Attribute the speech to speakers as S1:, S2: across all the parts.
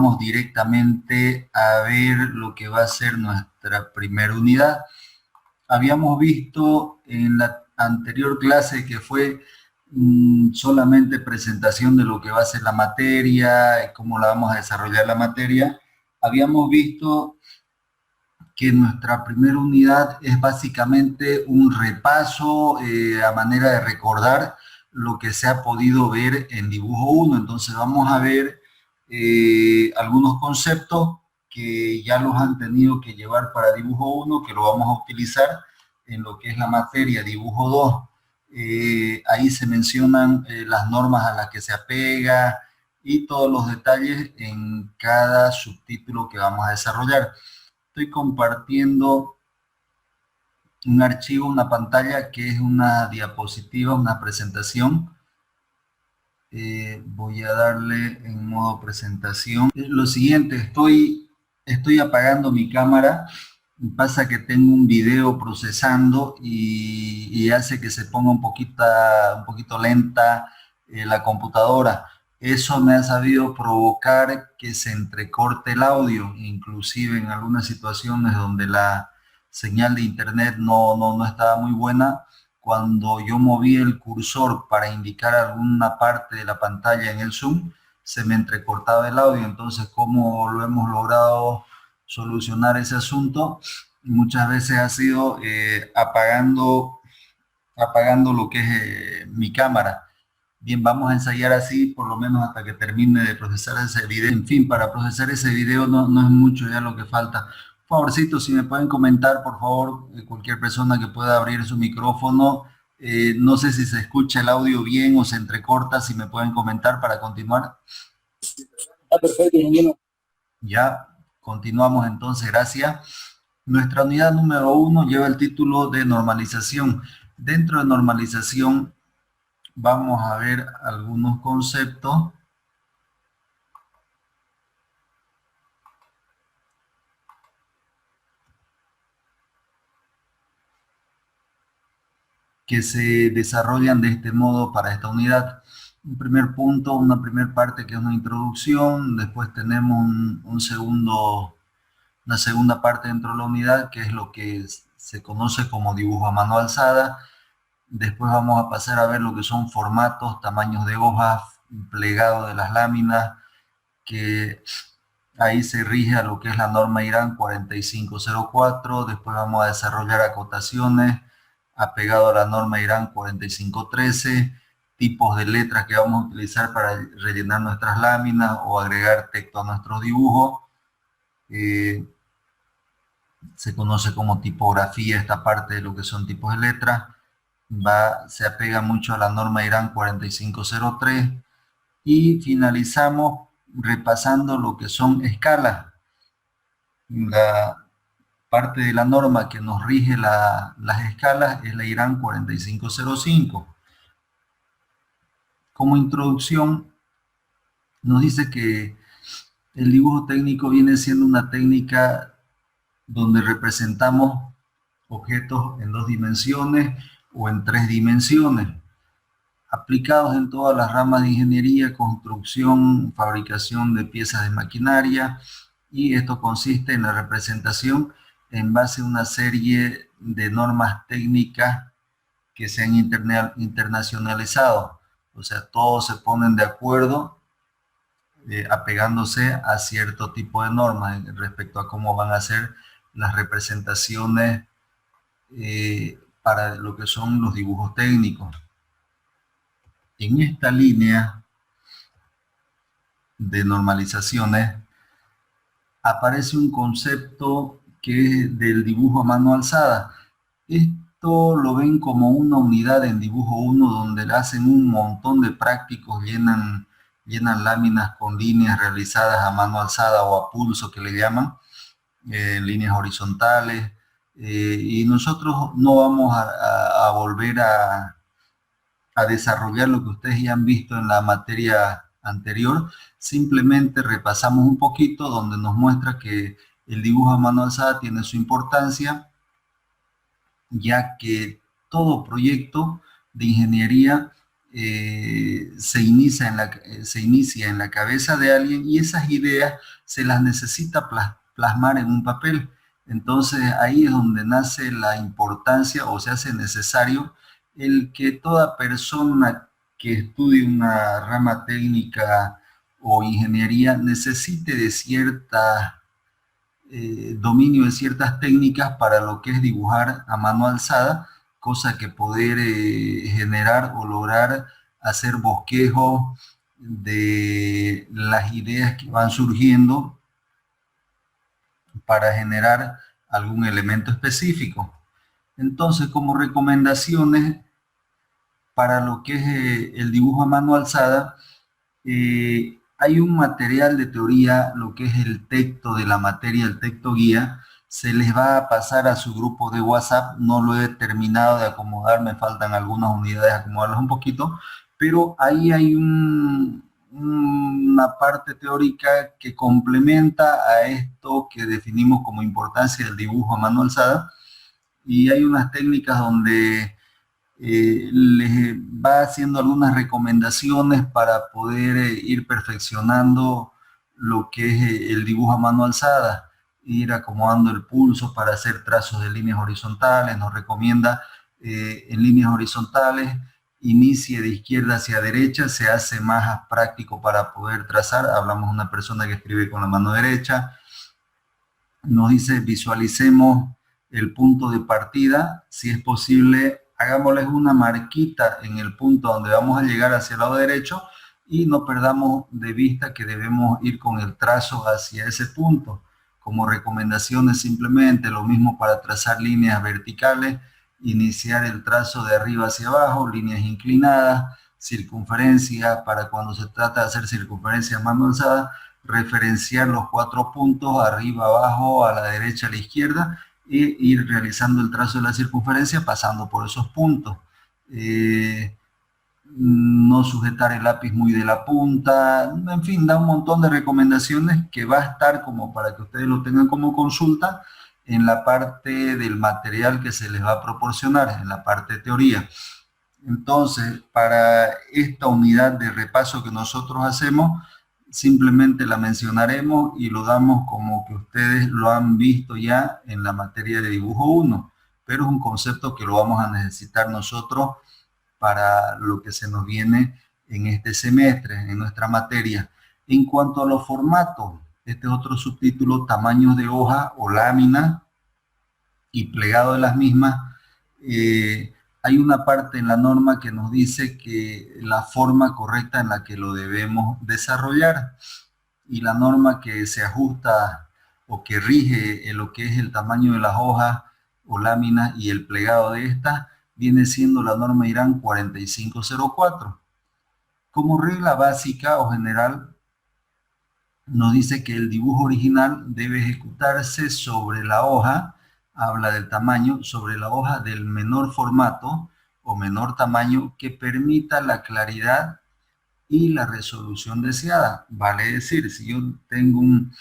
S1: vamos directamente a ver lo que va a ser nuestra primera unidad. Habíamos visto en la anterior clase que fue solamente presentación de lo que va a ser la materia, cómo la vamos a desarrollar la materia. Habíamos visto que nuestra primera unidad es básicamente un repaso a manera de recordar lo que se ha podido ver en dibujo 1. Entonces vamos a ver algunos conceptos que ya los han tenido que llevar para dibujo 1, que lo vamos a utilizar en lo que es la materia dibujo 2. Ahí se mencionan las normas a las que se apega y todos los detalles en cada subtítulo que vamos a desarrollar. Estoy compartiendo un archivo, una pantalla que es una diapositiva, una presentación. Voy a darle en modo presentación. Lo siguiente, estoy apagando mi cámara. Pasa que tengo un video procesando y hace que se ponga un poquito lenta la computadora. Eso me ha sabido provocar que se entrecorte el audio, inclusive en algunas situaciones donde la señal de internet no estaba muy buena. Cuando yo moví el cursor para indicar alguna parte de la pantalla en el Zoom, se me entrecortaba el audio. Entonces, ¿cómo lo hemos logrado solucionar ese asunto? Muchas veces ha sido apagando lo que es mi cámara. Bien, vamos a ensayar así por lo menos hasta que termine de procesar ese video. En fin, para procesar ese video no es mucho ya lo que falta. Por favorcito, si me pueden comentar, por favor, cualquier persona que pueda abrir su micrófono. No sé si se escucha el audio bien o se entrecorta, si me pueden comentar para continuar.
S2: Perfecto, Daniela.
S1: Ya, continuamos entonces, gracias. Nuestra unidad número 1 lleva el título de normalización. Dentro de normalización vamos a ver algunos conceptos que se desarrollan de este modo para esta unidad. Un primer punto, una primera parte que es una introducción, después tenemos una segunda parte dentro de la unidad que es lo que se conoce como dibujo a mano alzada. Después vamos a pasar a ver lo que son formatos, tamaños de hojas, plegado de las láminas, que ahí se rige a lo que es la norma IRAN 4504. Después vamos a desarrollar acotaciones apegado a la norma IRAN 4513, tipos de letras que vamos a utilizar para rellenar nuestras láminas o agregar texto a nuestros dibujos. Se conoce como tipografía esta parte de lo que son tipos de letras. Se apega mucho a la norma IRAN 4503 y finalizamos repasando lo que son escalas. La parte de la norma que nos rige las escalas es la IRAN 4505. Como introducción, nos dice que el dibujo técnico viene siendo una técnica donde representamos objetos en 2 dimensiones o en 3 dimensiones, aplicados en todas las ramas de ingeniería, construcción, fabricación de piezas de maquinaria, y esto consiste en la representación en base a una serie de normas técnicas que se han internacionalizado. O sea, todos se ponen de acuerdo apegándose a cierto tipo de normas respecto a cómo van a ser las representaciones para lo que son los dibujos técnicos. En esta línea de normalizaciones aparece un concepto que es del dibujo a mano alzada. Esto lo ven como una unidad en dibujo 1 donde hacen un montón de prácticos, llenan láminas con líneas realizadas a mano alzada o a pulso que le llaman, líneas horizontales, y nosotros no vamos a volver a desarrollar lo que ustedes ya han visto en la materia anterior. Simplemente repasamos un poquito donde nos muestra que el dibujo a mano alzada tiene su importancia, ya que todo proyecto de ingeniería se inicia en la cabeza de alguien y esas ideas se las necesita plasmar en un papel. Entonces ahí es donde nace la importancia o se hace necesario el que toda persona que estudie una rama técnica o ingeniería necesite de cierta dominio de ciertas técnicas para lo que es dibujar a mano alzada, cosa que poder generar o lograr hacer bosquejos de las ideas que van surgiendo para generar algún elemento específico. Entonces, como recomendaciones para lo que es el dibujo a mano alzada, hay un material de teoría, lo que es el texto de la materia, el texto guía, se les va a pasar a su grupo de WhatsApp, no lo he terminado de acomodar, me faltan algunas unidades, acomodarlas un poquito, pero ahí hay una parte teórica que complementa a esto que definimos como importancia del dibujo a mano alzada, y hay unas técnicas donde les va haciendo algunas recomendaciones para poder ir perfeccionando lo que es el dibujo a mano alzada, ir acomodando el pulso para hacer trazos de líneas horizontales. Nos recomienda en líneas horizontales, inicie de izquierda hacia derecha, se hace más práctico para poder trazar. Hablamos de una persona que escribe con la mano derecha. Nos dice visualicemos el punto de partida, si es posible hagámosles una marquita en el punto donde vamos a llegar hacia el lado derecho y no perdamos de vista que debemos ir con el trazo hacia ese punto. Como recomendaciones simplemente lo mismo para trazar líneas verticales, iniciar el trazo de arriba hacia abajo, líneas inclinadas, circunferencia para cuando se trata de hacer circunferencia a mano alzada, referenciar los 4 puntos arriba, abajo, a la derecha, a la izquierda, e ir realizando el trazo de la circunferencia pasando por esos puntos. No sujetar el lápiz muy de la punta, en fin, da un montón de recomendaciones que va a estar como para que ustedes lo tengan como consulta en la parte del material que se les va a proporcionar, en la parte de teoría. Entonces, para esta unidad de repaso que nosotros hacemos, simplemente la mencionaremos y lo damos como que ustedes lo han visto ya en la materia de dibujo 1, pero es un concepto que lo vamos a necesitar nosotros para lo que se nos viene en este semestre, en nuestra materia. En cuanto a los formatos, este es otro subtítulo, tamaños de hoja o lámina y plegado de las mismas. Hay una parte en la norma que nos dice que la forma correcta en la que lo debemos desarrollar, y la norma que se ajusta o que rige en lo que es el tamaño de las hojas o láminas y el plegado de estas viene siendo la norma IRAN 4504. Como regla básica o general, nos dice que el dibujo original debe ejecutarse sobre la hoja, habla del tamaño, sobre la hoja del menor formato o menor tamaño que permita la claridad y la resolución deseada. Vale decir, si yo tengo un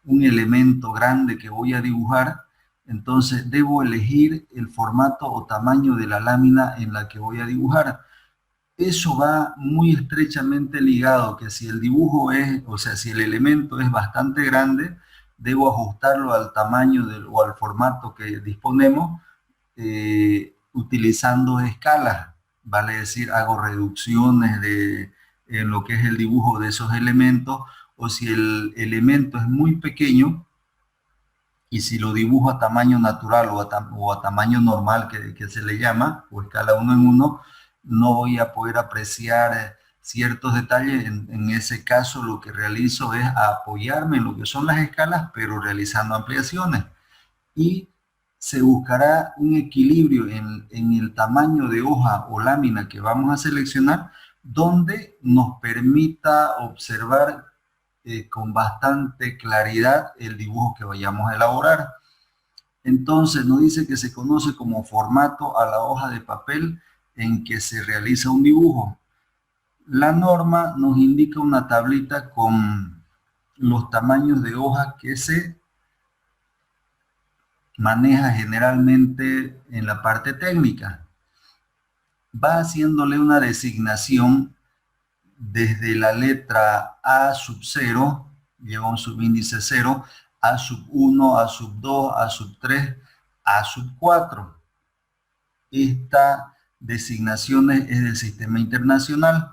S1: elemento grande que voy a dibujar, entonces debo elegir el formato o tamaño de la lámina en la que voy a dibujar. Eso va muy estrechamente ligado, que si el dibujo es, o sea, si el elemento es bastante grande, debo ajustarlo al tamaño o al formato que disponemos utilizando escalas. Vale decir, hago reducciones en lo que es el dibujo de esos elementos, o si el elemento es muy pequeño, y si lo dibujo a tamaño natural o a tamaño normal que se le llama, o escala 1 en 1, no voy a poder apreciar ciertos detalles. En ese caso lo que realizo es apoyarme en lo que son las escalas, pero realizando ampliaciones. Y se buscará un equilibrio en el tamaño de hoja o lámina que vamos a seleccionar, donde nos permita observar con bastante claridad el dibujo que vayamos a elaborar. Entonces nos dice que se conoce como formato a la hoja de papel en que se realiza un dibujo. La norma nos indica una tablita con los tamaños de hoja que se maneja generalmente en la parte técnica. va haciéndole una designación desde la letra A sub 0, lleva un subíndice 0, A sub 1, A sub 2, A sub 3, A sub 4. Esta designación es del sistema internacional.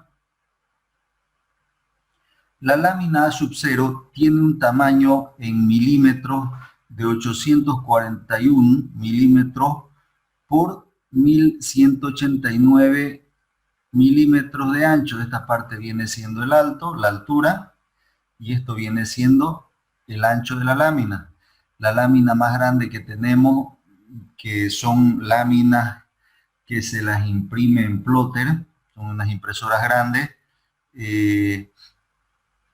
S1: La lámina A sub 0 tiene un tamaño en milímetros de 841 milímetros por 1189 milímetros de ancho. Esta parte viene siendo el alto, la altura, y esto viene siendo el ancho de la lámina. La lámina más grande que tenemos, que son láminas que se las imprime en plotter, son unas impresoras grandes,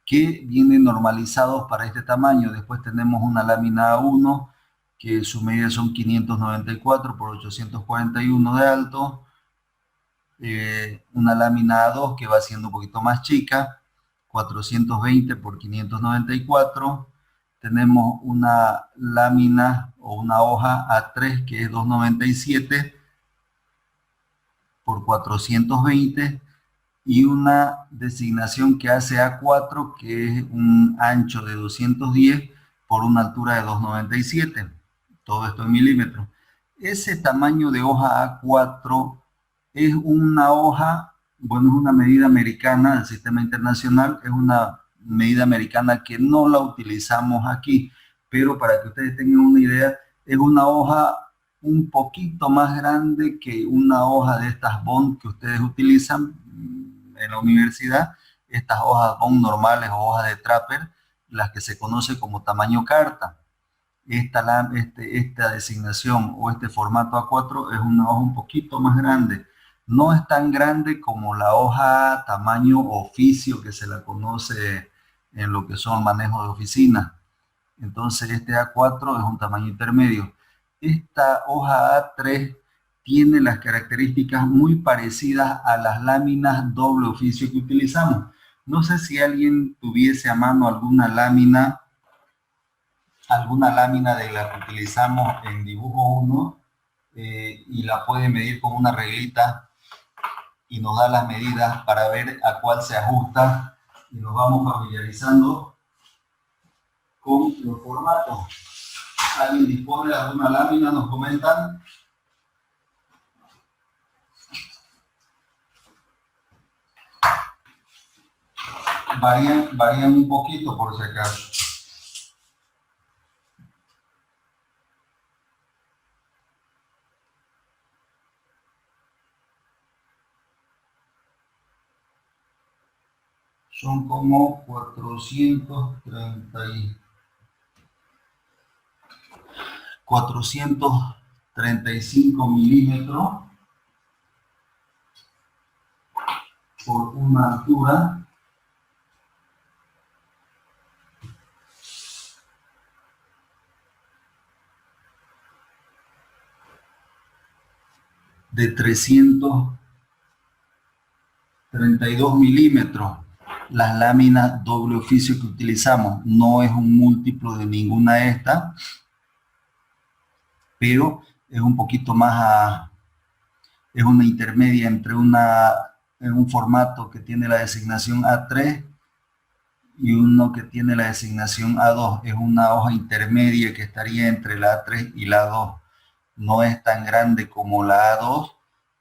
S1: que vienen normalizados para este tamaño. Después tenemos una lámina A1, que su medida son 594 por 841 de alto. Una lámina A2 que va siendo un poquito más chica, 420 por 594. Tenemos una lámina o una hoja A3 que es 297 por 420. Y una designación que hace A4, que es un ancho de 210 por una altura de 297. Todo esto en milímetros. Ese tamaño de hoja A4 es una hoja, bueno, es una medida americana del sistema internacional, es una medida americana que no la utilizamos aquí, pero para que ustedes tengan una idea, es una hoja un poquito más grande que una hoja de estas bond que ustedes utilizan en la universidad, estas hojas bond normales o hojas de trapper, las que se conoce como tamaño carta. Esta designación o este formato A4 es una hoja un poquito más grande. No es tan grande como la hoja tamaño oficio que se la conoce en lo que son manejos de oficina. Entonces este A4 es un tamaño intermedio. Esta hoja A3 tiene las características muy parecidas a las láminas doble oficio que utilizamos. No sé si alguien tuviese a mano alguna lámina de la que utilizamos en dibujo 1 y la puede medir con una reglita y nos da las medidas para ver a cuál se ajusta y nos vamos familiarizando con los formatos. ¿Alguien dispone de alguna lámina? Nos comentan. Varían un poquito por si acaso. Son como 435 milímetros por una altura de 332 milímetros. Las láminas doble oficio que utilizamos no es un múltiplo de ninguna de estas, pero es un poquito más, es una intermedia entre un formato que tiene la designación A3 y uno que tiene la designación A2. Es una hoja intermedia que estaría entre la A3 y la A2. No es tan grande como la A2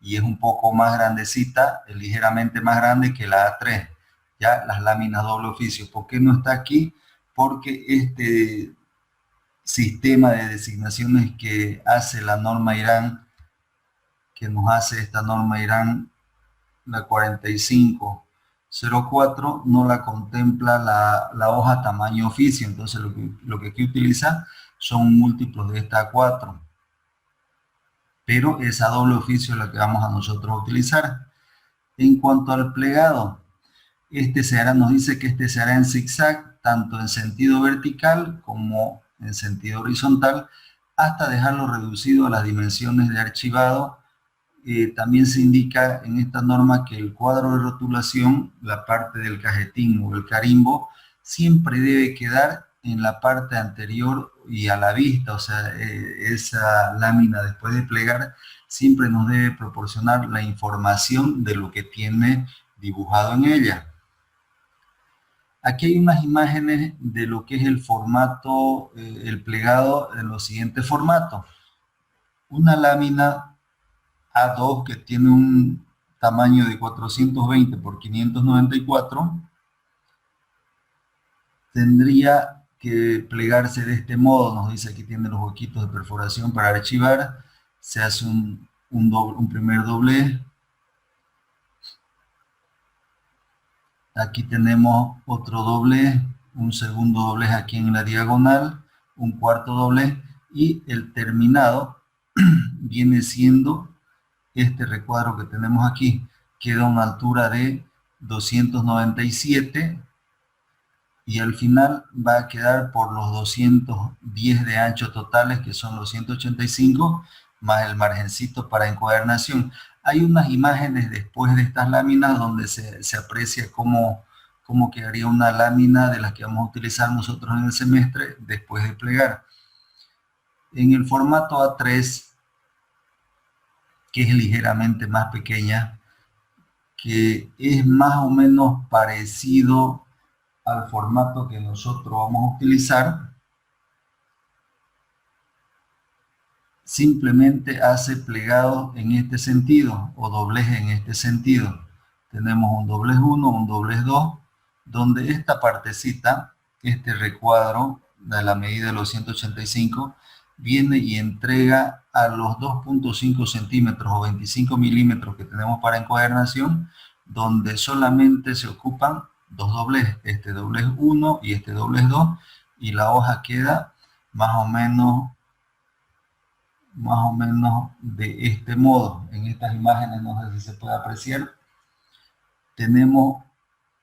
S1: y es un poco más grandecita, ligeramente más grande que la A3. Ya las láminas doble oficio. ¿Por qué no está aquí? Porque este sistema de designaciones que hace la norma Irán, que nos hace esta norma Irán, la 4504, no la contempla la hoja tamaño oficio. Entonces lo que aquí utiliza son múltiplos de esta A4. Pero esa doble oficio es la que vamos a nosotros utilizar. En cuanto al plegado, nos dice que este se hará en zigzag, tanto en sentido vertical como en sentido horizontal, hasta dejarlo reducido a las dimensiones de archivado. También se indica en esta norma que el cuadro de rotulación, la parte del cajetín o el carimbo, siempre debe quedar en la parte anterior y a la vista, o sea, esa lámina después de plegar siempre nos debe proporcionar la información de lo que tiene dibujado en ella. Aquí hay unas imágenes de lo que es el formato, el plegado en los siguientes formatos. Una lámina A2 que tiene un tamaño de 420 por 594 tendría que plegarse de este modo. Nos dice aquí tiene los huequitos de perforación para archivar. Se hace un primer doblez. Aquí tenemos otro doblez, un segundo doblez aquí en la diagonal, un cuarto doblez y el terminado viene siendo este recuadro que tenemos aquí. Queda a una altura de 297 y al final va a quedar por los 210 de ancho totales, que son los 185, más el margencito para encuadernación. Hay unas imágenes después de estas láminas donde se aprecia cómo quedaría una lámina de las que vamos a utilizar nosotros en el semestre después de plegar. En el formato A3, que es ligeramente más pequeña, que es más o menos parecido al formato que nosotros vamos a utilizar, simplemente hace plegado en este sentido o doblez en este sentido. Tenemos un doblez 1, un doblez 2, donde esta partecita, este recuadro de la medida de los 185, viene y entrega a los 2.5 centímetros o 25 milímetros que tenemos para encuadernación, donde solamente se ocupan dos dobleces, este doblez 1 y este doblez 2, y la hoja queda más o menos de este modo. En estas imágenes, no sé si se puede apreciar, tenemos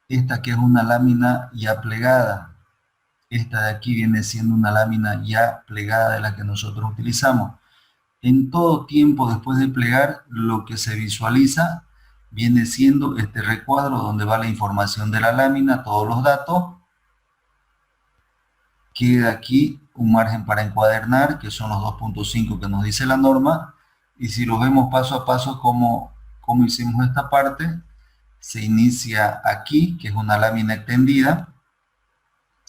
S1: esta que es una lámina ya plegada. Esta de aquí viene siendo una lámina ya plegada de la que nosotros utilizamos. En todo tiempo después de plegar, lo que se visualiza viene siendo este recuadro donde va la información de la lámina, todos los datos. Queda aquí un margen para encuadernar, que son los 2.5 que nos dice la norma. Y si lo vemos paso a paso cómo hicimos esta parte, se inicia aquí, que es una lámina extendida.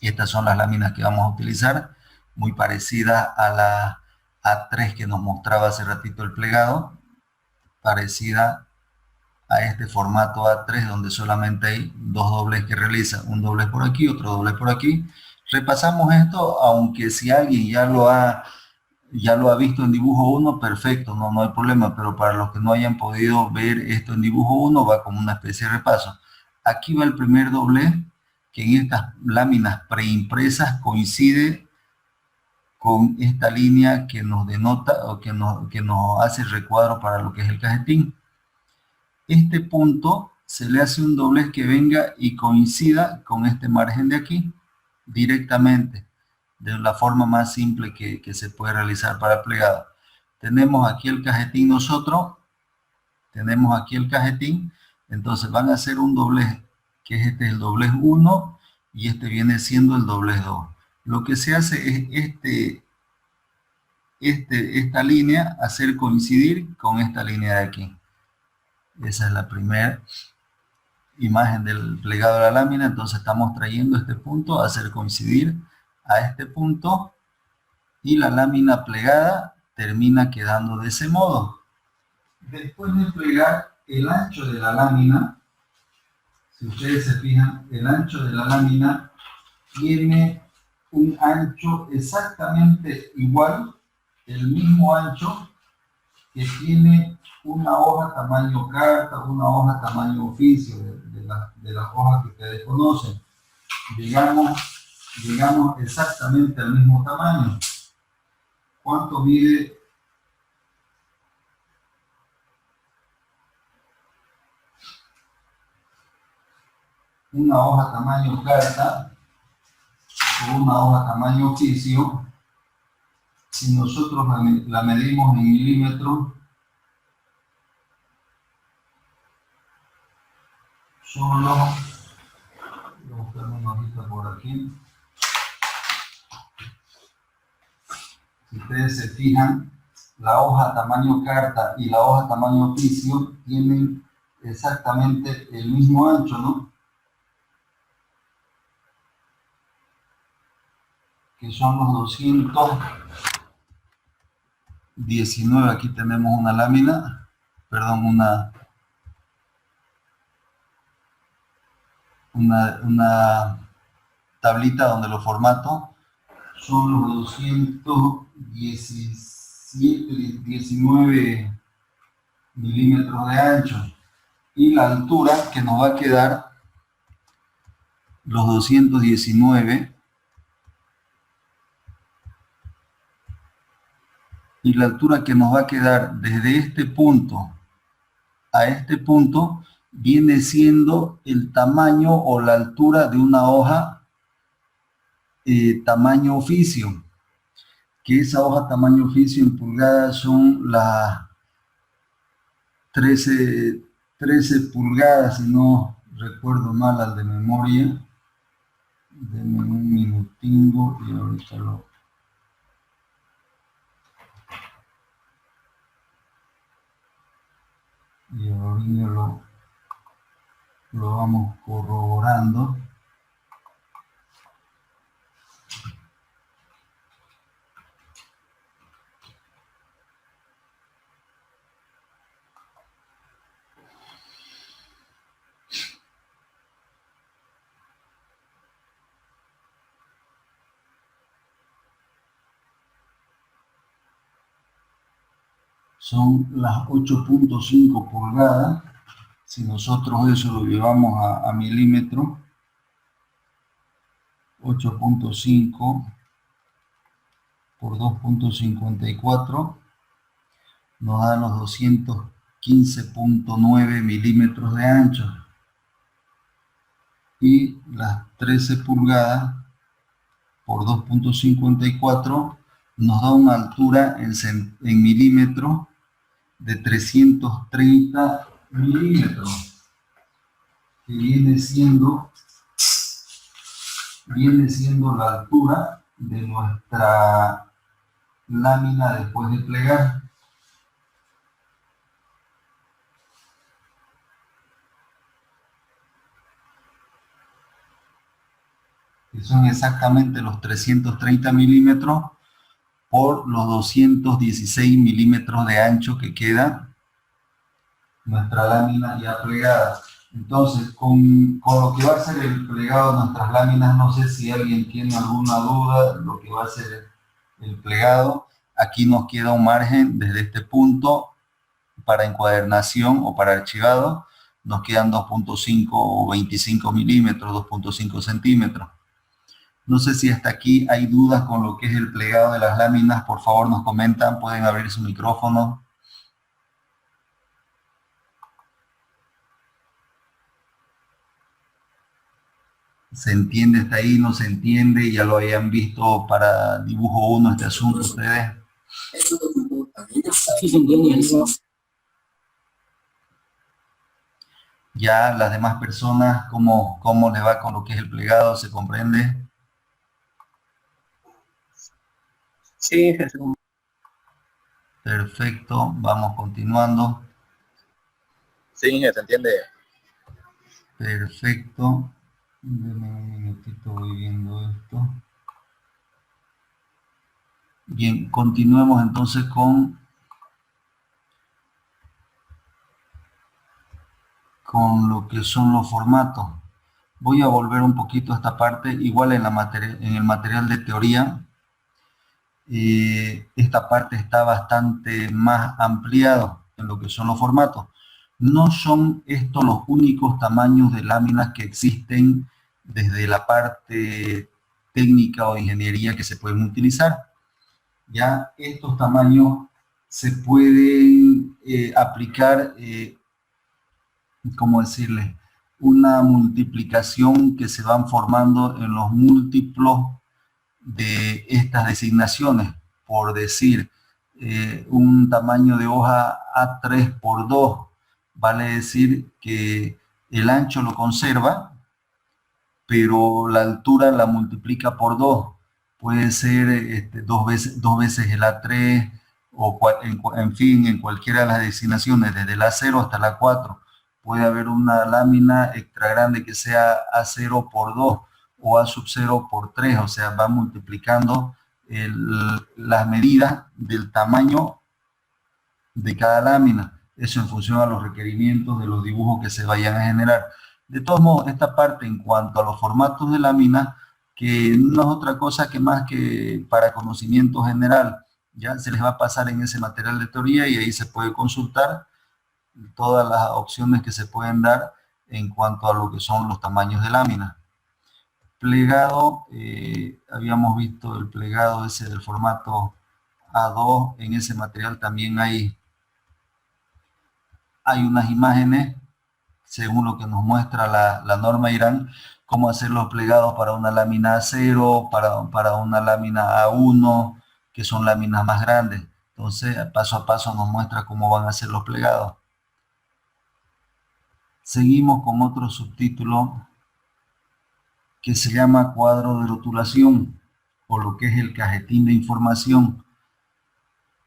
S1: Y estas son las láminas que vamos a utilizar, muy parecidas a la A3 que nos mostraba hace ratito el plegado, parecida a este formato A3 donde solamente hay dos dobles que realiza, un doblez por aquí, otro doblez por aquí. Repasamos esto, aunque si alguien ya lo ha visto en dibujo 1, perfecto, no hay problema, pero para los que no hayan podido ver esto en dibujo 1, va como una especie de repaso. Aquí va el primer doblez, que en estas láminas preimpresas coincide con esta línea que nos denota o que nos hace el recuadro para lo que es el cajetín. Este punto se le hace un doblez que venga y coincida con este margen de aquí directamente, de la forma más simple que se puede realizar para el plegado. Tenemos aquí el cajetín nosotros, tenemos aquí el cajetín, entonces van a hacer un doblez, que es el doblez 1 y este viene siendo el doblez 2. Lo que se hace es esta línea hacer coincidir con esta línea de aquí. Esa es la primera imagen del plegado de la lámina, entonces estamos trayendo este punto a hacer coincidir a este punto y la lámina plegada termina quedando de ese modo. Después de plegar el ancho de la lámina, si ustedes se fijan, el ancho de la lámina tiene un ancho exactamente igual, el mismo ancho que tiene una hoja tamaño carta, una hoja tamaño oficio, de las hojas que ustedes conocen. Llegamos exactamente al mismo tamaño. ¿Cuánto mide una hoja tamaño carta o una hoja tamaño oficio? Si nosotros la medimos en milímetros, solo, voy a buscar una hojita por aquí, Si ustedes se fijan, la hoja tamaño carta y la hoja tamaño oficio tienen exactamente el mismo ancho, ¿no? Que son los 219. Aquí tenemos una lámina, perdón, una tablita donde lo formato. Son los 19 milímetros de ancho. Y la altura que nos va a quedar, los 219. Y la altura que nos va a quedar desde este punto a este punto viene siendo el tamaño o la altura de una hoja tamaño oficio. Que esa hoja tamaño oficio en pulgadas son las 13 pulgadas, si no recuerdo mal al de memoria. Denme un minutingo y ahorita lo... Y ahorita lo vamos corroborando. Son las 8.5 pulgadas. Si nosotros eso lo llevamos a milímetro, 8.5 por 2.54 nos da los 215.9 milímetros de ancho. Y las 13 pulgadas por 2.54 nos da una altura en milímetros de 330 milímetros, que viene siendo la altura de nuestra lámina después de plegar. Que son exactamente los 330 milímetros por los 216 milímetros de ancho que queda nuestra lámina ya plegada. Entonces, con lo que va a ser el plegado de nuestras láminas, no sé si alguien tiene alguna duda de lo que va a ser el plegado. Aquí nos queda un margen desde este punto para encuadernación o para archivado. Nos quedan 2.5 o 25 milímetros, 2.5 centímetros. No sé si hasta aquí hay dudas con lo que es el plegado de las láminas. Por favor, nos comentan, pueden abrir su micrófono. ¿Se entiende hasta ahí? ¿No se entiende? ¿Ya lo hayan visto para dibujo 1 este asunto ustedes?
S2: Sí, se entiende.
S1: Ya las demás personas, ¿cómo les va con lo que es el plegado? ¿Se comprende?
S2: Sí,
S1: Perfecto, vamos continuando.
S2: sí, se entiende.
S1: Perfecto. Denme un minutito, voy viendo esto. Bien, continuemos entonces con lo que son los formatos. Voy a volver un poquito a esta parte, igual en el material de teoría. Esta parte está bastante más ampliado en lo que son los formatos. No son estos los únicos tamaños de láminas que existen desde la parte técnica o de ingeniería que se pueden utilizar. Ya estos tamaños se pueden aplicar, ¿cómo decirle? Una multiplicación que se van formando en los múltiplos de estas designaciones. Por decir, un tamaño de hoja A3 por 2, vale decir que el ancho lo conserva, pero la altura la multiplica por 2. puede ser dos veces el A3, o en fin, en cualquiera de las designaciones, desde el A0 hasta el A4. Puede haber una lámina extra grande que sea A0 por 2 o A sub 0 por 3, o sea, va multiplicando las medidas del tamaño de cada lámina, eso en función a los requerimientos de los dibujos que se vayan a generar. De todos modos, esta parte en cuanto a los formatos de lámina, que no es otra cosa que más que para conocimiento general, ya se les va a pasar en ese material de teoría y ahí se puede consultar todas las opciones que se pueden dar en cuanto a lo que son los tamaños de lámina. Plegado, habíamos visto el plegado ese del formato A2, en ese material también hay unas imágenes, según lo que nos muestra la norma IRAN, cómo hacer los plegados para una lámina A0, para una lámina A1, que son láminas más grandes. Entonces, paso a paso nos muestra cómo van a ser los plegados. Seguimos con otro subtítulo que se llama cuadro de rotulación, o lo que es el cajetín de información.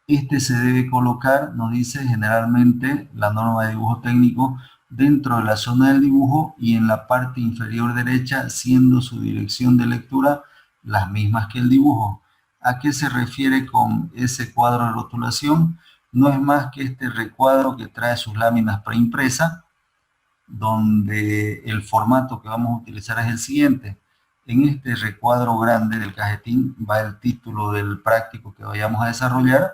S1: Este se debe colocar, nos dice generalmente la norma de dibujo técnico, dentro de la zona del dibujo y en la parte inferior derecha, siendo su dirección de lectura las mismas que el dibujo. ¿A qué se refiere con ese cuadro de rotulación? No es más que este recuadro que trae sus láminas preimpresas, donde el formato que vamos a utilizar es el siguiente. En este recuadro grande del cajetín va el título del práctico que vayamos a desarrollar.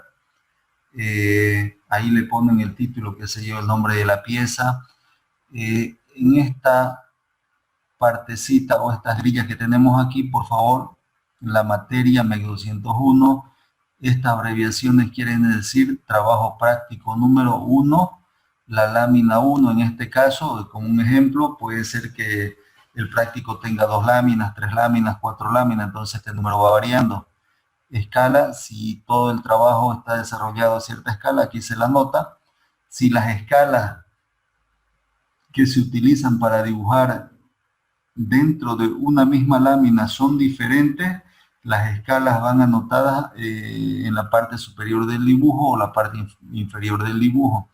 S1: Ahí le ponen el título, qué sé yo, el nombre de la pieza. En esta partecita o estas grillas que tenemos aquí, por favor, la materia MEC 201, estas abreviaciones quieren decir trabajo práctico número 1, la lámina 1 en este caso, como un ejemplo, puede ser que el práctico tenga 2 láminas, 3 láminas, 4 láminas, entonces este número va variando. Escala, si todo el trabajo está desarrollado a cierta escala, aquí se la nota. Si las escalas que se utilizan para dibujar dentro de una misma lámina son diferentes, las escalas van anotadas en la parte superior del dibujo o la parte inferior del dibujo.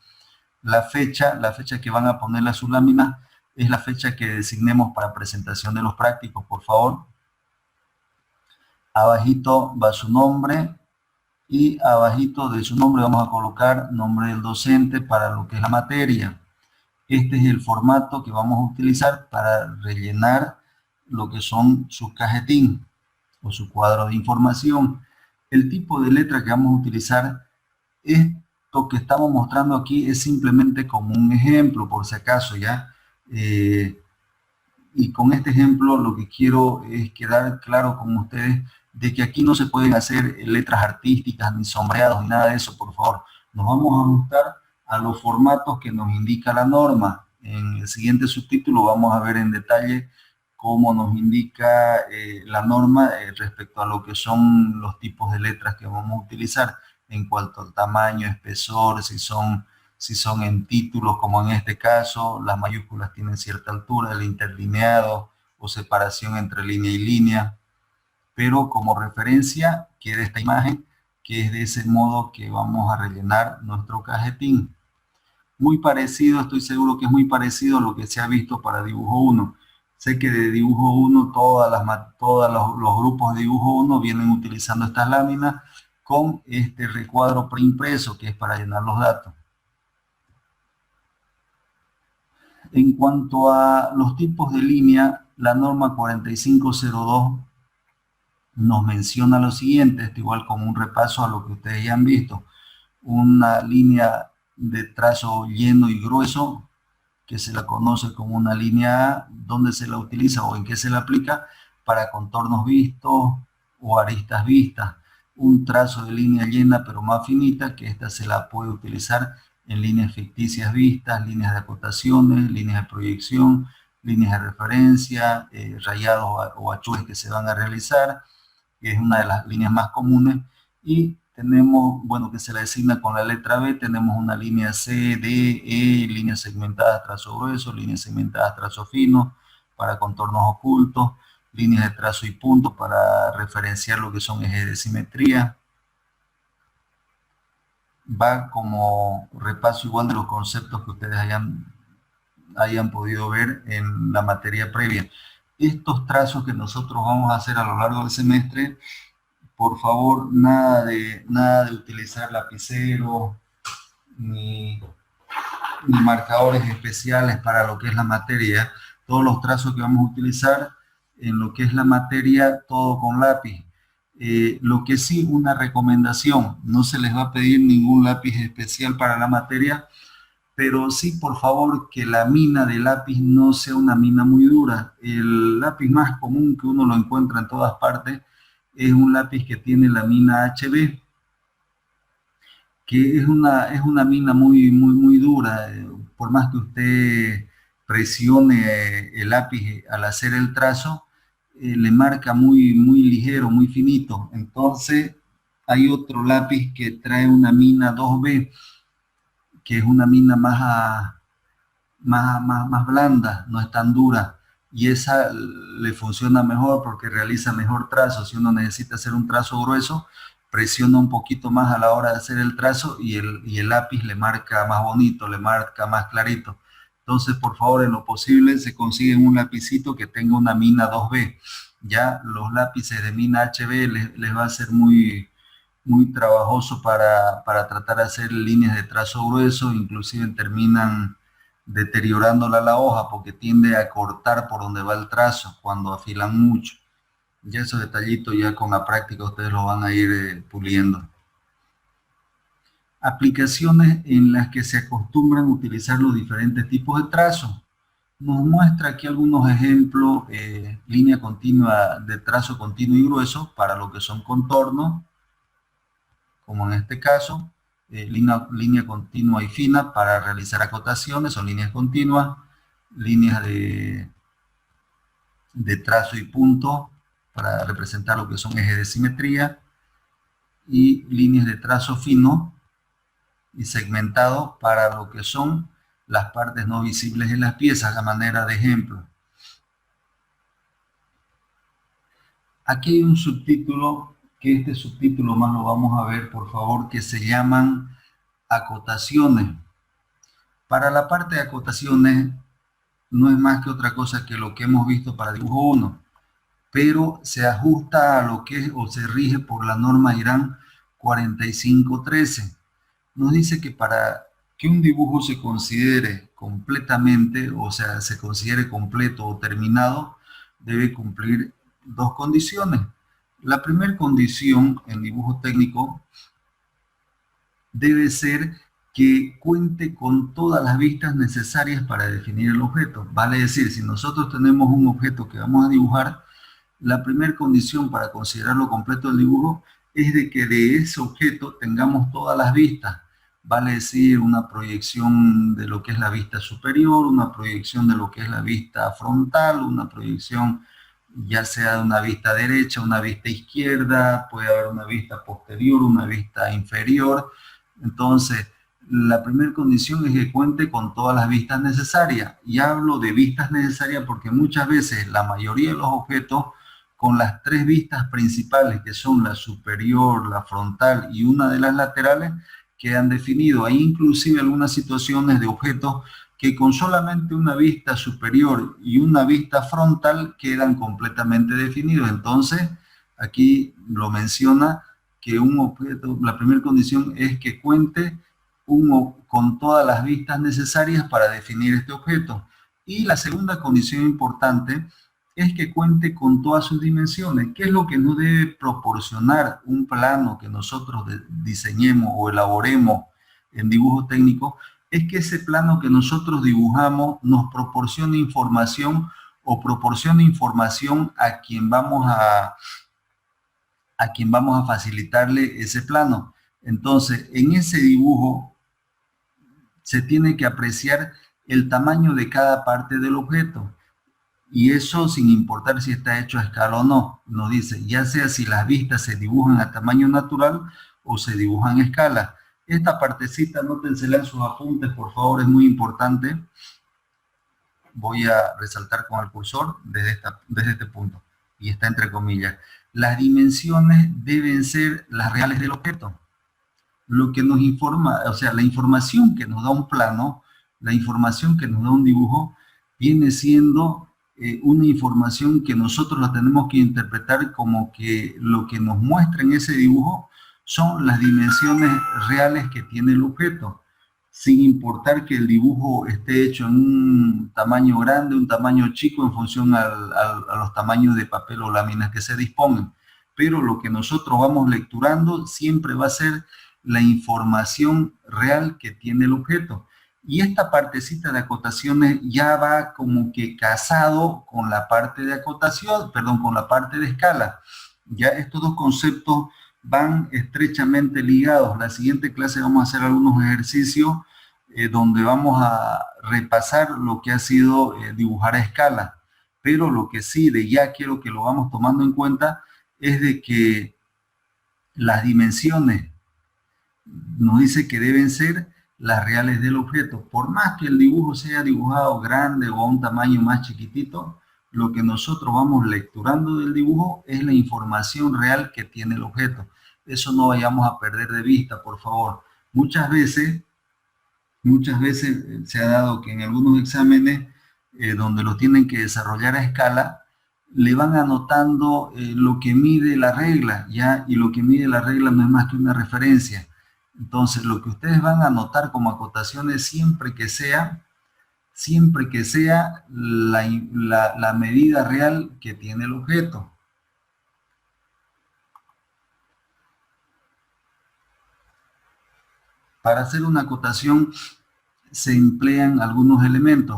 S1: La fecha que van a ponerle a su lámina es la fecha que designemos para presentación de los prácticos, por favor. Abajito va su nombre y abajito de su nombre vamos a colocar nombre del docente para lo que es la materia. Este es el formato que vamos a utilizar para rellenar lo que son su cajetín o su cuadro de información. El tipo de letra que vamos a utilizar, esto que estamos mostrando aquí es simplemente como un ejemplo, por si acaso, ¿ya? Y con este ejemplo lo que quiero es quedar claro con ustedes de que aquí no se pueden hacer letras artísticas, ni sombreados, ni nada de eso, por favor. Nos vamos a ajustar a los formatos que nos indica la norma. En el siguiente subtítulo vamos a ver en detalle cómo nos indica la norma respecto a lo que son los tipos de letras que vamos a utilizar en cuanto al tamaño, espesor, si son en títulos, como en este caso, las mayúsculas tienen cierta altura, el interlineado o separación entre línea y línea. Pero como referencia queda esta imagen, que es de ese modo que vamos a rellenar nuestro cajetín. Muy parecido, estoy seguro que es muy parecido a lo que se ha visto para dibujo 1. Sé que de dibujo 1 todos los grupos de dibujo 1 vienen utilizando estas láminas con este recuadro preimpreso que es para llenar los datos. En cuanto a los tipos de línea, la norma 4502 nos menciona lo siguiente, esto igual como un repaso a lo que ustedes ya han visto. Una línea de trazo lleno y grueso, que se la conoce como una línea A, donde se la utiliza o en qué se la aplica para contornos vistos o aristas vistas. Un trazo de línea llena pero más finita, que esta se la puede utilizar en líneas ficticias vistas, líneas de acotaciones, líneas de proyección, líneas de referencia, rayados o achues que se van a realizar, que es una de las líneas más comunes. Y tenemos, bueno, que se la designa con la letra B, tenemos una línea C, D, E, líneas segmentadas trazo grueso, líneas segmentadas trazo fino, para contornos ocultos. líneas de trazo y punto para referenciar lo que son ejes de simetría. Va como repaso igual de los conceptos que ustedes hayan podido ver en la materia previa. Estos trazos que nosotros vamos a hacer a lo largo del semestre, por favor, nada de utilizar lapicero ni marcadores especiales para lo que es la materia. Todos los trazos que vamos a utilizar en lo que es la materia, todo con lápiz. Lo que sí, una recomendación, no se les va a pedir ningún lápiz especial para la materia, pero sí, por favor, que la mina de lápiz no sea una mina muy dura. El lápiz más común que uno lo encuentra en todas partes es un lápiz que tiene la mina HB, que es una mina muy dura. Por más que usted presione el lápiz al hacer el trazo, le marca muy ligero, muy finito. Entonces, hay otro lápiz que trae una mina 2B, que es una mina más blanda, no es tan dura. Y esa le funciona mejor porque realiza mejor trazo. Si uno necesita hacer un trazo grueso, presiona un poquito más a la hora de hacer el trazo y el lápiz le marca más bonito, le marca más clarito. Entonces, por favor, en lo posible, se consiguen un lapicito que tenga una mina 2B. Ya los lápices de mina HB les va a ser muy trabajoso para tratar de hacer líneas de trazo grueso, inclusive terminan deteriorándola la hoja porque tiende a cortar por donde va el trazo cuando afilan mucho. Ya esos detallitos ya con la práctica ustedes los van a ir puliendo. Aplicaciones en las que se acostumbran a utilizar los diferentes tipos de trazo. Nos muestra aquí algunos ejemplos, línea continua de trazo continuo y grueso para lo que son contornos, como en este caso, línea continua y fina para realizar acotaciones, son líneas continuas, líneas de trazo y punto para representar lo que son ejes de simetría, y líneas de trazo fino y segmentado para lo que son las partes no visibles de las piezas, a manera de ejemplo. Aquí hay un subtítulo, que este subtítulo más lo vamos a ver, por favor, que se llaman acotaciones. Para la parte de acotaciones no es más que otra cosa que lo que hemos visto para dibujo 1, pero se ajusta a lo que es o se rige por la norma IRAN 4513. Nos dice que para que un dibujo se considere completamente, o sea, se considere completo o terminado, debe cumplir dos condiciones. La primera condición en dibujo técnico debe ser que cuente con todas las vistas necesarias para definir el objeto. Vale decir, si nosotros tenemos un objeto que vamos a dibujar, la primera condición para considerarlo completo el dibujo es de que de ese objeto tengamos todas las vistas. Vale decir, una proyección de lo que es la vista superior, una proyección de lo que es la vista frontal, una proyección ya sea de una vista derecha, una vista izquierda, puede haber una vista posterior, una vista inferior. Entonces, la primera condición es que cuente con todas las vistas necesarias. Y hablo de vistas necesarias porque muchas veces la mayoría de los objetos, con las tres vistas principales, que son la superior, la frontal y una de las laterales, quedan definidos. Hay inclusive algunas situaciones de objetos que con solamente una vista superior y una vista frontal quedan completamente definidos. Entonces, aquí lo menciona que un objeto, la primera condición es que cuente con todas las vistas necesarias para definir este objeto. Y la segunda condición importante es que cuente con todas sus dimensiones. ¿Qué es lo que nos debe proporcionar un plano que nosotros diseñemos o elaboremos en dibujo técnico? Es que ese plano que nosotros dibujamos nos proporcione información o proporcione información a quien vamos a facilitarle ese plano. Entonces, en ese dibujo se tiene que apreciar el tamaño de cada parte del objeto. Y eso sin importar si está hecho a escala o no. Nos dice, ya sea si las vistas se dibujan a tamaño natural o se dibujan a escala. Esta partecita, anótensela en sus apuntes, por favor, es muy importante. Voy a resaltar con el cursor desde este punto. y está entre comillas. Las dimensiones deben ser las reales del objeto. Lo que nos informa, o sea, la información que nos da un plano, la información que nos da un dibujo, viene siendo una información que nosotros la tenemos que interpretar como que lo que nos muestra en ese dibujo son las dimensiones reales que tiene el objeto, sin importar que el dibujo esté hecho en un tamaño grande, un tamaño chico, en función a los tamaños de papel o láminas que se dispongan. Pero lo que nosotros vamos lecturando siempre va a ser la información real que tiene el objeto. Y esta partecita de acotaciones ya va como que casado con la parte de acotación, perdón, con la parte de escala. Ya estos dos conceptos van estrechamente ligados. La siguiente clase vamos a hacer algunos ejercicios donde vamos a repasar lo que ha sido dibujar a escala. Pero lo que sí de ya quiero que lo vamos tomando en cuenta es de que las dimensiones nos dice que deben ser las reales del objeto. Por más que el dibujo sea dibujado grande o a un tamaño más chiquitito, lo que nosotros vamos lecturando del dibujo es la información real que tiene el objeto. Eso no vayamos a perder de vista, por favor. Muchas veces se ha dado que en algunos exámenes donde lo tienen que desarrollar a escala, le van anotando lo que mide la regla, ¿ya? Y lo que mide la regla no es más que una referencia. Entonces, lo que ustedes van a anotar como acotaciones siempre que sea la medida real que tiene el objeto. Para hacer una acotación se emplean algunos elementos.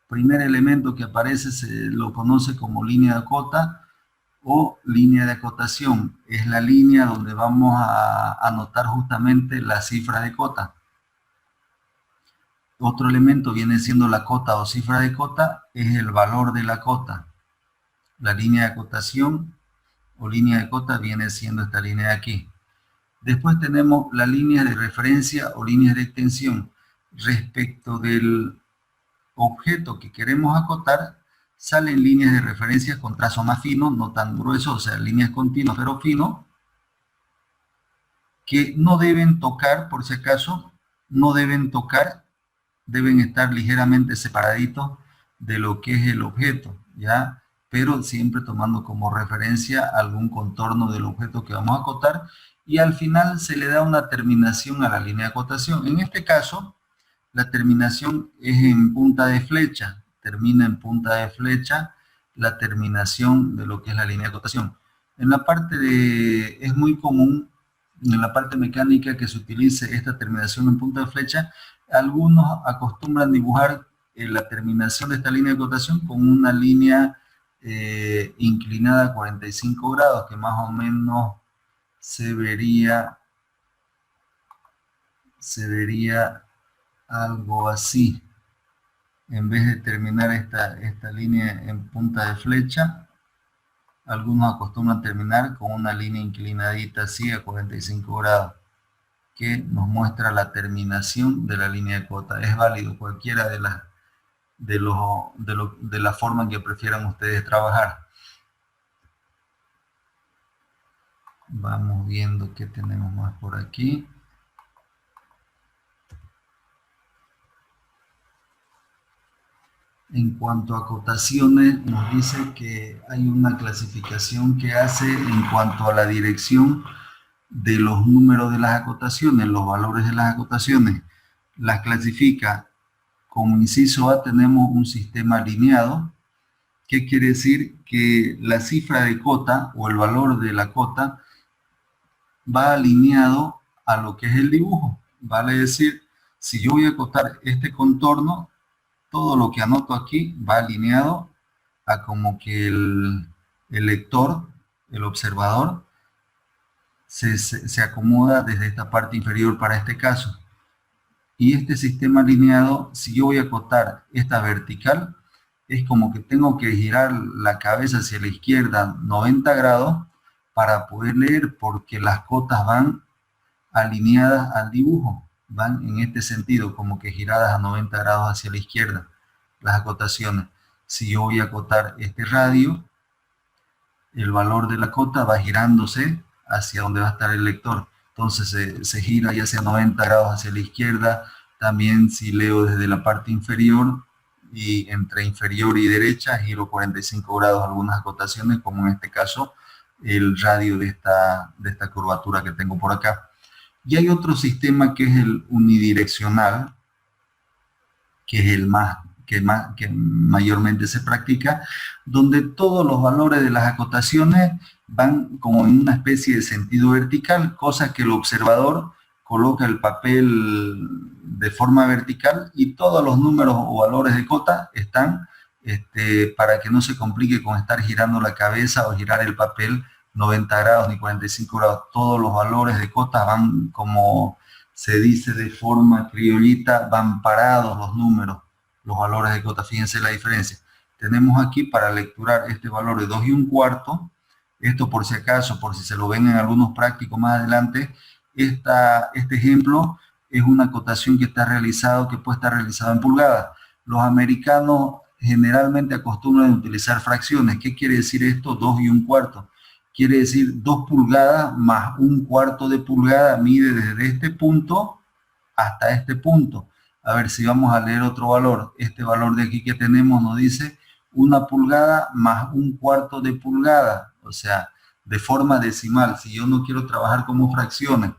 S1: Primer elemento que aparece se lo conoce como línea de acota o línea de acotación. Es la línea donde vamos a anotar justamente la cifra de cota. Otro elemento viene siendo la cota o cifra de cota, es el valor de la cota. La línea de acotación o línea de cota viene siendo esta línea de aquí. Después tenemos la línea de referencia o líneas de extensión. Respecto del objeto que queremos acotar, salen líneas de referencia con trazo más fino, no tan grueso, o sea, líneas continuas pero fino, que no deben tocar, por si acaso, no deben tocar, deben estar ligeramente separaditos de lo que es el objeto, ¿ya? Pero siempre tomando como referencia algún contorno del objeto que vamos a acotar, y al final se le da una terminación a la línea de acotación. En este caso, la terminación es en punta de flecha, termina en punta de flecha la terminación de lo que es la línea de acotación. En la parte de, es muy común, en la parte mecánica que se utilice esta terminación en punta de flecha. Algunos acostumbran dibujar la terminación de esta línea de acotación con una línea inclinada a 45 grados, que más o menos se vería algo así. En vez de terminar esta línea en punta de flecha, algunos acostumbran terminar con una línea inclinadita así a 45 grados, que nos muestra la terminación de la línea de cota. Es válido cualquiera de la forma en que prefieran ustedes trabajar. Vamos viendo qué tenemos más por aquí. En cuanto a acotaciones, nos dice que hay una clasificación que hace en cuanto a la dirección de los números de las acotaciones, los valores de las acotaciones. Las clasifica. Como inciso A tenemos un sistema alineado. ¿Qué quiere decir? Que la cifra de cota o el valor de la cota va alineado a lo que es el dibujo. Vale decir, si yo voy a acotar este contorno, todo lo que anoto aquí va alineado a como que el lector, el observador, se acomoda desde esta parte inferior para este caso. Y este sistema alineado, si yo voy a acotar esta vertical, es como que tengo que girar la cabeza hacia la izquierda 90 grados para poder leer, porque las cotas van alineadas al dibujo, van en este sentido, como que giradas a 90 grados hacia la izquierda, las acotaciones. Si yo voy a acotar este radio, el valor de la cota va girándose hacia donde va a estar el lector. Entonces se gira ya sea 90 grados hacia la izquierda. También si leo desde la parte inferior y entre inferior y derecha, giro 45 grados algunas acotaciones, como en este caso el radio de esta curvatura que tengo por acá. Y hay otro sistema que es el unidireccional, que es el que mayormente se practica, donde todos los valores de las acotaciones van como en una especie de sentido vertical, cosa que el observador coloca el papel de forma vertical y todos los números o valores de cota están para que no se complique con estar girando la cabeza o girar el papel 90 grados ni 45 grados. Todos los valores de cota van, como se dice de forma criollita, van parados los números, los valores de cota. Fíjense la diferencia. Tenemos aquí para lecturar este valor de 2 1/4. Esto por si acaso, por si se lo ven en algunos prácticos más adelante, este ejemplo es una acotación que puede estar realizado en pulgadas. Los americanos generalmente acostumbran a utilizar fracciones. ¿Qué quiere decir esto? 2 1/4. Quiere decir 2 pulgadas más 1/4 de pulgada mide desde este punto hasta este punto. A ver si vamos a leer otro valor. Este valor de aquí que tenemos nos dice 1 pulgada más 1/4 de pulgada. O sea, de forma decimal. Si yo no quiero trabajar como fracciones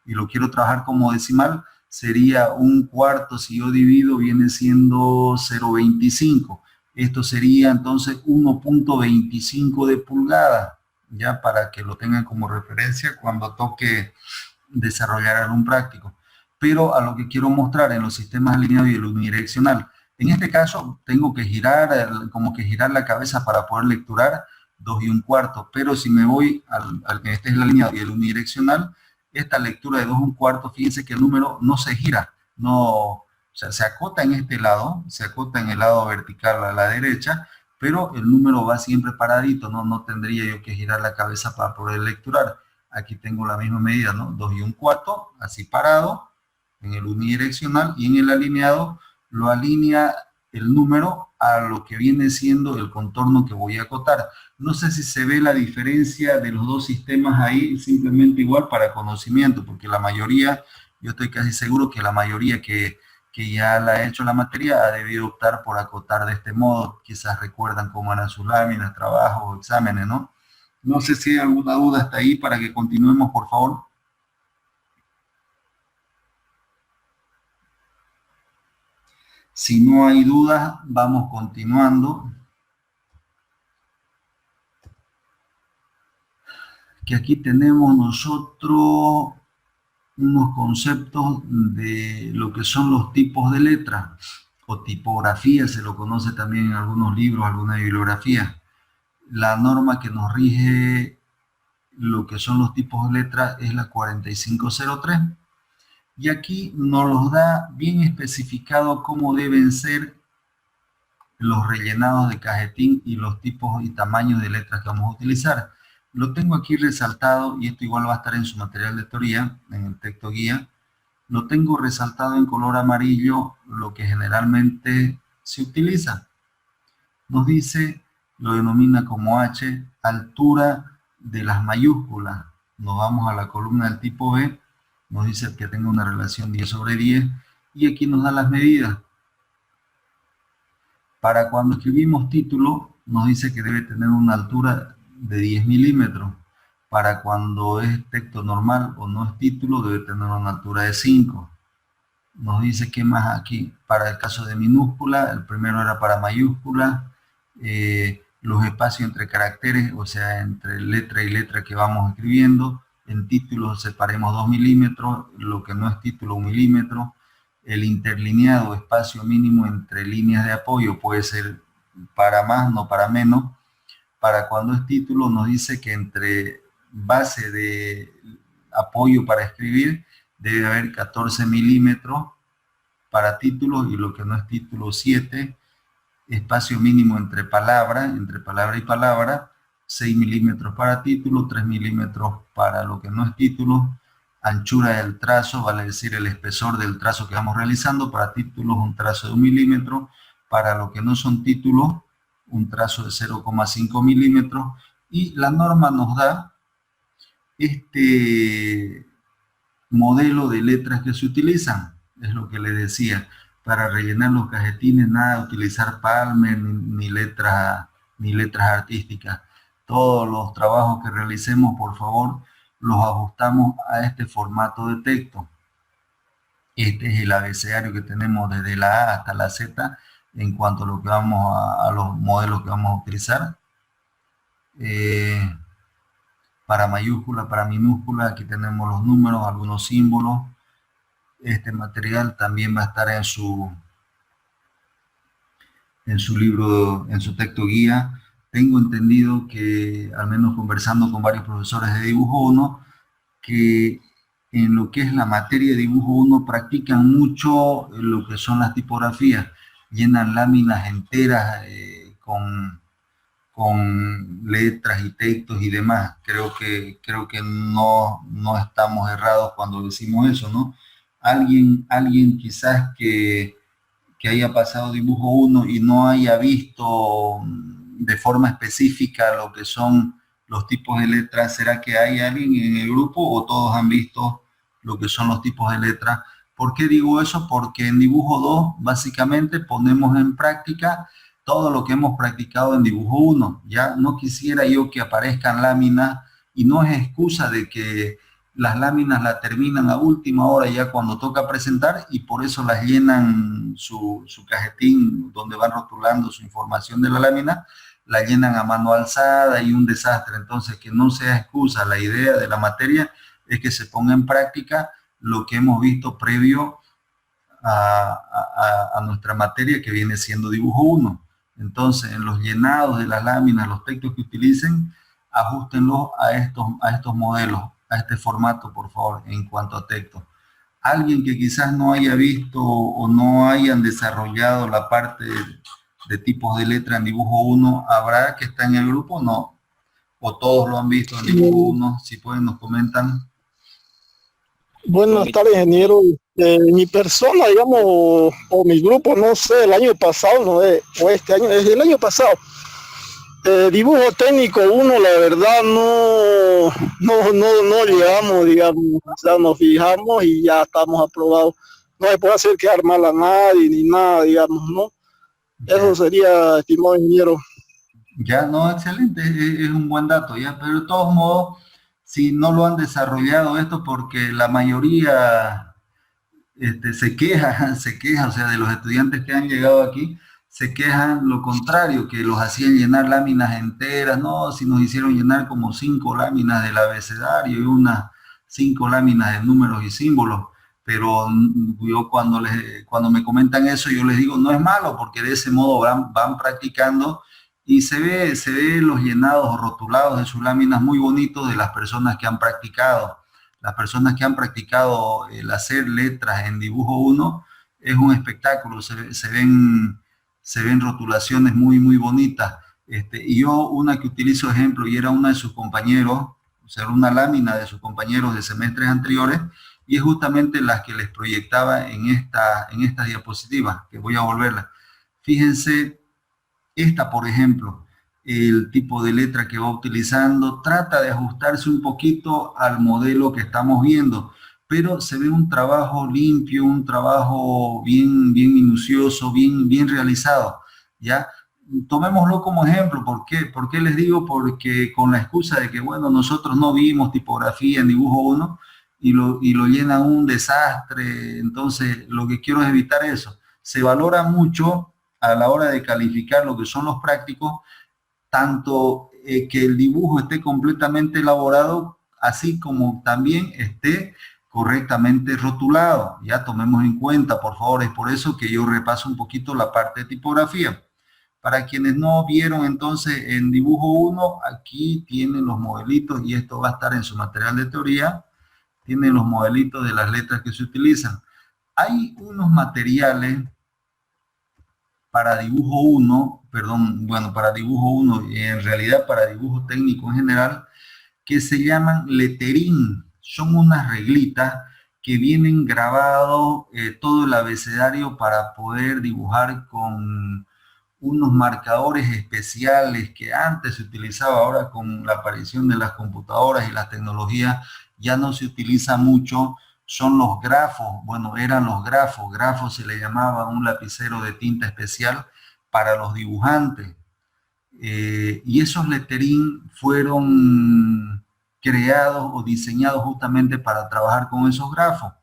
S1: y lo quiero trabajar como decimal, sería 1/4, si yo divido, viene siendo 0,25. Esto sería entonces 1,25 de pulgada, ya para que lo tengan como referencia cuando toque desarrollar algún práctico. Pero a lo que quiero mostrar en los sistemas alineados y el unidireccional, en este caso tengo que girar, como que girar la cabeza para poder lecturar 2 1/4, pero si me voy al que este es el alineado y el unidireccional, esta lectura de 2 1/4, fíjense que el número no se gira, o sea, se acota en este lado, se acota en el lado vertical a la derecha, pero el número va siempre paradito, no tendría yo que girar la cabeza para poder lecturar. Aquí tengo la misma medida, ¿no? 2 1/4, así parado, en el unidireccional, y en el alineado lo alinea el número a lo que viene siendo el contorno que voy a acotar. No sé si se ve la diferencia de los dos sistemas ahí, simplemente igual para conocimiento, porque la mayoría, yo estoy casi seguro que la mayoría que ya la ha hecho la materia ha debido optar por acotar de este modo. Quizás recuerdan cómo eran sus láminas, trabajos, exámenes, ¿no? No sé si hay alguna duda hasta ahí para que continuemos, por favor. Si no hay dudas, vamos continuando. Que aquí tenemos nosotros unos conceptos de lo que son los tipos de letras o tipografía, se lo conoce también en algunos libros, alguna bibliografía. La norma que nos rige lo que son los tipos de letras es la 4503. Y aquí nos los da bien especificado cómo deben ser los rellenados de cajetín y los tipos y tamaños de letras que vamos a utilizar. Lo tengo aquí resaltado, y esto igual va a estar en su material de teoría, en el texto guía. Lo tengo resaltado en color amarillo, lo que generalmente se utiliza. Nos dice, lo denomina como H, altura de las mayúsculas. Nos vamos a la columna del tipo B, nos dice que tenga una relación 10/10, y aquí nos da las medidas. Para cuando escribimos título, nos dice que debe tener una altura de 10 milímetros. Para cuando es texto normal o no es título, debe tener una altura de 5. Nos dice qué más aquí. Para el caso de minúscula, el primero era para mayúscula. Los espacios entre caracteres, o sea, entre letra y letra que vamos escribiendo. En título separemos 2 milímetros, lo que no es título 1 milímetro. El interlineado, espacio mínimo entre líneas de apoyo, puede ser para más, no para menos. Para cuando es título nos dice que entre base de apoyo para escribir debe haber 14 milímetros para título, y lo que no es título 7. Espacio mínimo entre palabra y palabra, 6 milímetros para título, 3 milímetros para lo que no es título. Anchura del trazo, vale decir el espesor del trazo que vamos realizando. Para títulos un trazo de 1 milímetro, para lo que no son títulos un trazo de 0,5 milímetros, Y la norma nos da este modelo de letras que se utilizan, es lo que les decía, para rellenar los cajetines, nada de utilizar Palmer ni letras artísticas. Todos los trabajos que realicemos, por favor, los ajustamos a este formato de texto. Este es el abecedario que tenemos desde la A hasta la Z en cuanto a lo que vamos a los modelos que vamos a utilizar. Para mayúscula, para minúscula, aquí tenemos los números, algunos símbolos. Este material también va a estar en su libro, en su texto guía. Tengo entendido que, al menos conversando con varios profesores de dibujo 1, que en lo que es la materia de dibujo 1 practican mucho lo que son las tipografías, llenan láminas enteras con letras y textos y demás. Creo que no estamos errados cuando decimos eso, ¿no? Alguien quizás que haya pasado dibujo 1 y no haya visto de forma específica lo que son los tipos de letras, ¿será que hay alguien en el grupo o todos han visto lo que son los tipos de letras? ¿Por qué digo eso? Porque en dibujo 2 básicamente ponemos en práctica todo lo que hemos practicado en dibujo 1. Ya no quisiera yo que aparezcan láminas, y no es excusa de que las láminas las terminan a última hora ya cuando toca presentar, y por eso las llenan su cajetín donde van rotulando su información de la lámina, la llenan a mano alzada y un desastre. Entonces, que no sea excusa. La idea de la materia es que se ponga en práctica lo que hemos visto previo a nuestra materia, que viene siendo dibujo 1. Entonces, en los llenados de las láminas, los textos que utilicen, ajustenlos a estos modelos, a este formato, por favor, en cuanto a texto. Alguien que quizás no haya visto o no hayan desarrollado la parte de tipos de letra en dibujo 1, ¿habrá que está en el grupo? No. ¿O todos lo han visto en dibujo 1? Si pueden, nos comentan.
S3: Buenas tardes, ingeniero. Mi persona, digamos, o mi grupo, no sé, el año pasado, no es, o este año, desde el año pasado, dibujo técnico 1, la verdad, no llegamos, digamos, o sea, nos fijamos y ya estamos aprobados. No se puede hacer quedar mal a nadie ni nada, digamos, ¿no? Eso sería, estimado ingeniero.
S1: Ya, no, excelente, es un buen dato, ya, pero de todos modos, si no lo han desarrollado esto, porque la mayoría se queja, o sea, de los estudiantes que han llegado aquí, se quejan lo contrario, que los hacían llenar láminas enteras. No, si nos hicieron llenar como 5 láminas del abecedario y unas 5 láminas de números y símbolos. Pero yo cuando me comentan eso, yo les digo, no es malo, porque de ese modo van practicando, y se ve los llenados o rotulados de sus láminas muy bonitos de las personas que han practicado. Las personas que han practicado el hacer letras en dibujo 1, es un espectáculo. Se ven rotulaciones muy, muy bonitas. Y yo, una que utilizo ejemplo, y era una de sus compañeros, o sea, una lámina de sus compañeros de semestres anteriores, y es justamente las que les proyectaba en estas diapositivas, que voy a volverla. Fíjense, esta, por ejemplo, el tipo de letra que va utilizando trata de ajustarse un poquito al modelo que estamos viendo, pero se ve un trabajo limpio, un trabajo bien minucioso, bien realizado, ¿ya? Tomémoslo como ejemplo. ¿Por qué? ¿Por qué les digo? Porque con la excusa de que, bueno, nosotros no vimos tipografía en dibujo 1 y lo llenan un desastre. Entonces, lo que quiero es evitar eso. Se valora mucho a la hora de calificar lo que son los prácticos, tanto que el dibujo esté completamente elaborado, así como también esté correctamente rotulado. Ya tomemos en cuenta, por favor. Es por eso que yo repaso un poquito la parte de tipografía. Para quienes no vieron, entonces, en dibujo 1, aquí tienen los modelitos, y esto va a estar en su material de teoría. Tienen los modelitos de las letras que se utilizan. Hay unos materiales para dibujo 1, para dibujo 1 y en realidad para dibujo técnico en general, que se llaman letterín. Son unas reglitas que vienen grabado todo el abecedario para poder dibujar con unos marcadores especiales que antes se utilizaba, ahora con la aparición de las computadoras y la tecnología ya no se utiliza mucho, son los grafos. Bueno, eran los grafos. Grafos se le llamaba un lapicero de tinta especial para los dibujantes. Y esos letterín fueron creados o diseñados justamente para trabajar con esos grafos.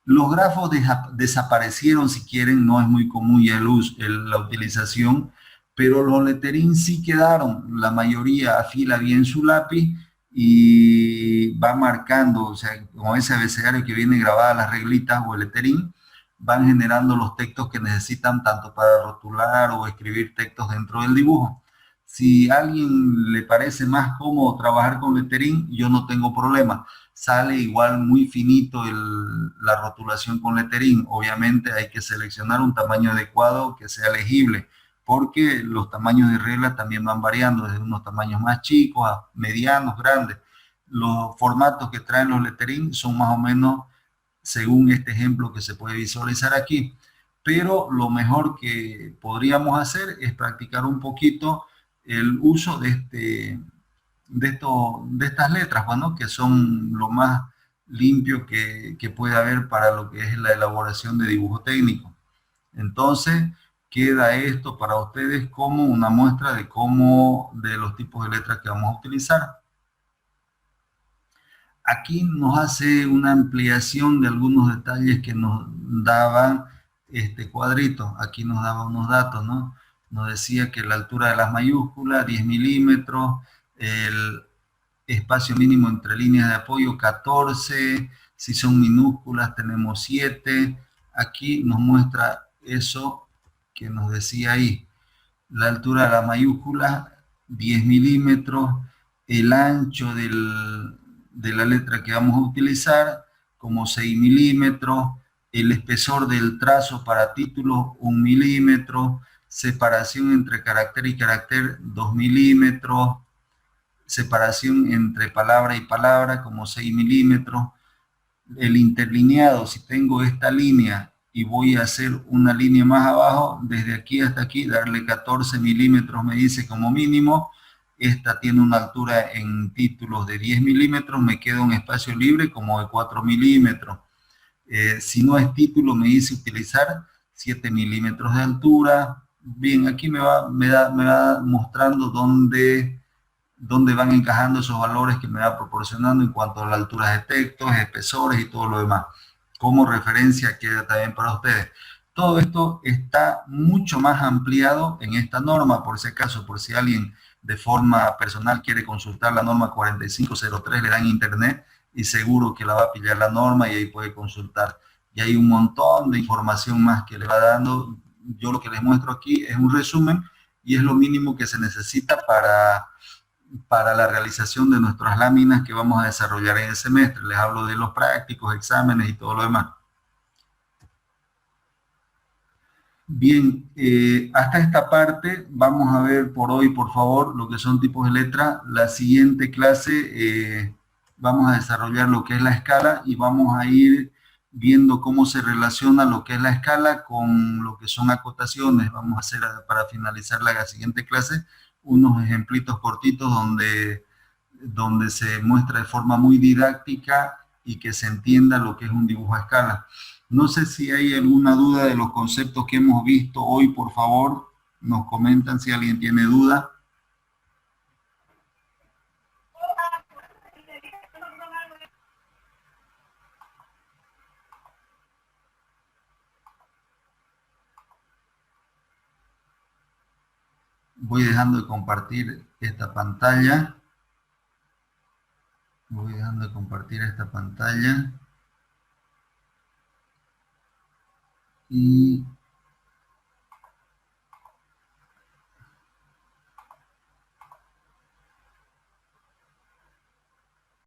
S1: Los grafos desaparecieron, si quieren, no es muy común ya la utilización, pero los letterín sí quedaron. La mayoría afila bien su lápiz y va marcando, o sea, con ese abecedario que viene grabada las reglitas o el letterín, van generando los textos que necesitan tanto para rotular o escribir textos dentro del dibujo. Si a alguien le parece más cómodo trabajar con letterín, yo no tengo problema. Sale igual muy finito la rotulación con letterín. Obviamente hay que seleccionar un tamaño adecuado que sea legible, porque los tamaños de regla también van variando, desde unos tamaños más chicos a medianos, grandes. Los formatos que traen los letterín son más o menos según este ejemplo que se puede visualizar aquí. Pero lo mejor que podríamos hacer es practicar un poquito el uso de estas letras, bueno, que son lo más limpio que puede haber para lo que es la elaboración de dibujo técnico. Entonces, queda esto para ustedes como una muestra de los tipos de letras que vamos a utilizar. Aquí nos hace una ampliación de algunos detalles que nos daban este cuadrito. Aquí nos daba unos datos, ¿no? Nos decía que la altura de las mayúsculas, 10 milímetros, el espacio mínimo entre líneas de apoyo, 14, si son minúsculas tenemos 7. Aquí nos muestra eso que nos decía ahí. La altura de la mayúscula, 10 milímetros, el ancho de la letra que vamos a utilizar, como 6 milímetros, el espesor del trazo para títulos, 1 milímetro, separación entre carácter y carácter, 2 milímetros, separación entre palabra y palabra, como 6 milímetros, el interlineado, si tengo esta línea y voy a hacer una línea más abajo, desde aquí hasta aquí, darle 14 milímetros me dice como mínimo. Esta tiene una altura en títulos de 10 milímetros, me queda un espacio libre como de 4 milímetros. Si no es título, me dice utilizar 7 milímetros de altura. Bien, aquí me va mostrando dónde van encajando esos valores que me va proporcionando en cuanto a la altura de textos, espesores y todo lo demás. Como referencia queda también para ustedes. Todo esto está mucho más ampliado en esta norma, por si acaso, por si alguien de forma personal quiere consultar la norma 4503, le dan internet y seguro que la va a pillar la norma y ahí puede consultar. Y hay un montón de información más que le va dando. Yo lo que les muestro aquí es un resumen y es lo mínimo que se necesita para la realización de nuestras láminas que vamos a desarrollar en el semestre. Les hablo de los prácticos, exámenes y todo lo demás. Bien, hasta esta parte vamos a ver por hoy, por favor, lo que son tipos de letra. La siguiente clase vamos a desarrollar lo que es la escala y vamos a ir viendo cómo se relaciona lo que es la escala con lo que son acotaciones. Vamos a hacer, para finalizar la siguiente clase, unos ejemplitos cortitos donde se muestra de forma muy didáctica y que se entienda lo que es un dibujo a escala. No sé si hay alguna duda de los conceptos que hemos visto hoy, por favor, nos comentan si alguien tiene duda. Voy dejando de compartir esta pantalla. Voy dejando de compartir esta pantalla. Y